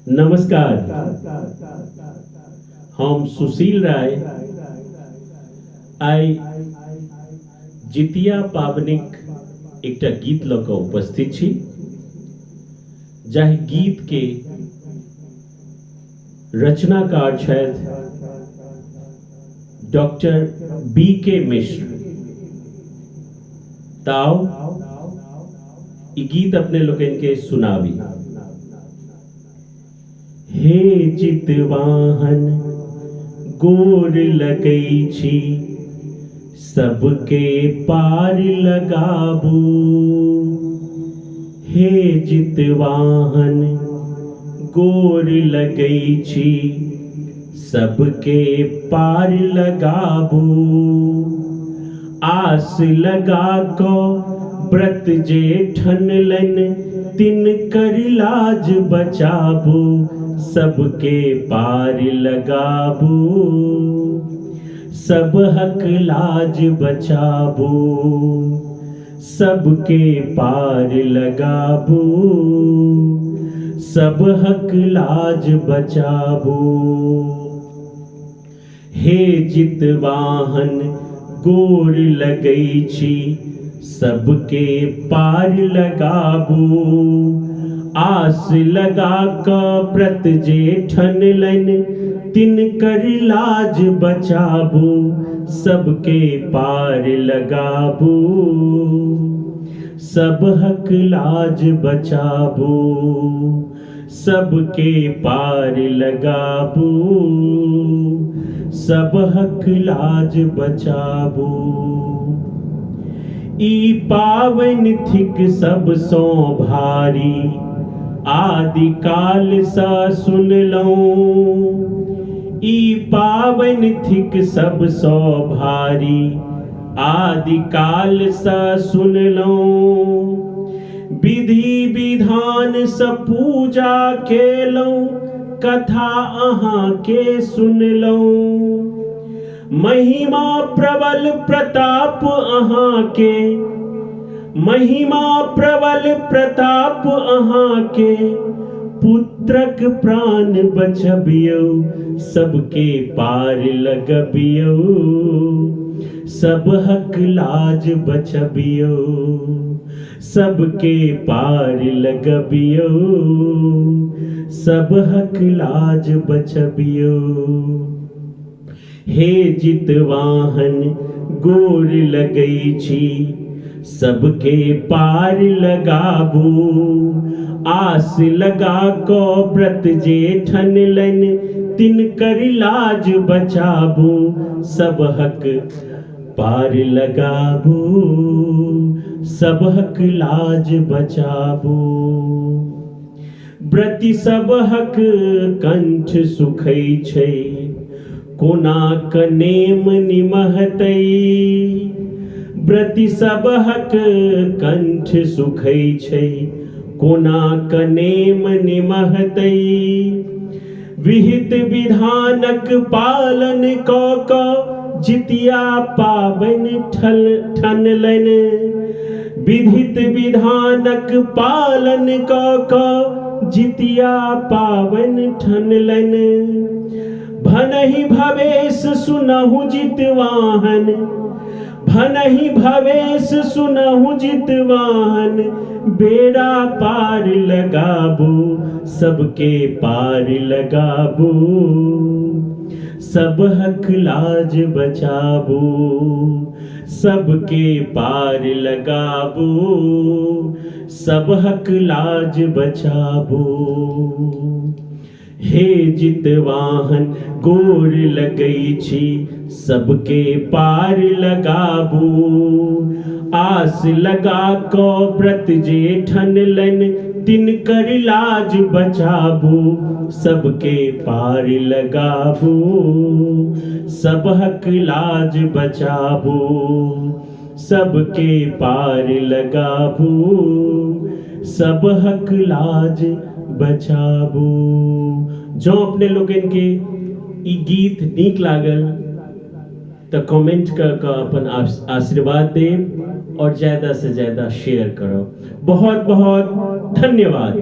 नमस्कार। हम सुशील राय आइ जितिया पाबनिक एकटा गीत लऽ कऽ उपस्थित छी, जाहि गीत के रचनाकार छथि डॉक्टर B.K. मिश्र। ताओ ई गीत अपने लोकन के सुनाबी। हे चितवाहन गोर लगै छी, सबके पार लगाबू। हे चितवाहन गोर लगै छी, सबके पार लगाबू। आस लगा को व्रत जे ठनलन, तिनकर लाज बचाबू। सबके पार लगाबू, सबहक लाज बचाबू। सबके पार लगाबू, सबहक लाज बचाबू। हे जितवाहन गोर लगै छी, सबके पार लगाबू। आस लगा कऽ व्रत जे ठनलन, तिनकर लाज बचाबू। सबके पार लगाबू, सबहक लाज बचाबू। सबके पार लगाबू, सबहक लाज बचाबू। ई पावनि थिक सबसँ भारी, आदि काल सा सुनलहुँ। ई पावनि थिक सबसँ भारी, आदि काल सा सुनलहुँ। विधि विधान सँ पूजा केलहुँ, कथा अहाँके सुनलहुँ। महिमा प्रबल प्रताप अहाँके, महिमा प्रबल प्रताप अहाँके। पुत्रक प्राण बचबियौ, सबके पार लगबियौ। सबहक लाज बचबियौ, सबके पार लगबियौ। सबहक लाज बचबियौ। हे जितवाहन गोर लगै छी, सबके पार लगाबू। आस लगा कऽ व्रत जे ठनलन, तिनकर लाज बचाबू। सबहक पार लगाबू, सबहक लाज बचाबू। व्रती सबहक कंठ सुखै छै, कोना क नेम निमहतै। व्रती सबहक कंठ सुखै छै, कोना क नेम निमहतै। विहित विधानक पालन कऽ कऽ, जितिया पाबनि ठनलन। विधित विधानक पालन कऽ कऽ, जितिया पाबनि ठनलन। भनहि भवेश सुनहु जितवाहन, भनहि भवेश सुनहु जितवाहन। बेड़ा पार लगाबू, सबके पार लगाबू। सबहक लाज बचाबू, सबके पार लगाबू। सबहक लाज बचाबू। हे जितवाहन गोर लगै छी, सबके पार लगाबू। आस लगा कऽ व्रत जे ठनलन, तिनकर लाज बचाबू। सबके पार लगाबू, सबहक लाज बचाबू। सबके पार लगाबू, सबहक लाज बचाबू। जो अपने लोगन के ई गीत नीक लागल तो कमेंट कर अपन आशीर्वाद देव और ज्यादा से ज्यादा शेयर करो। बहुत बहुत धन्यवाद।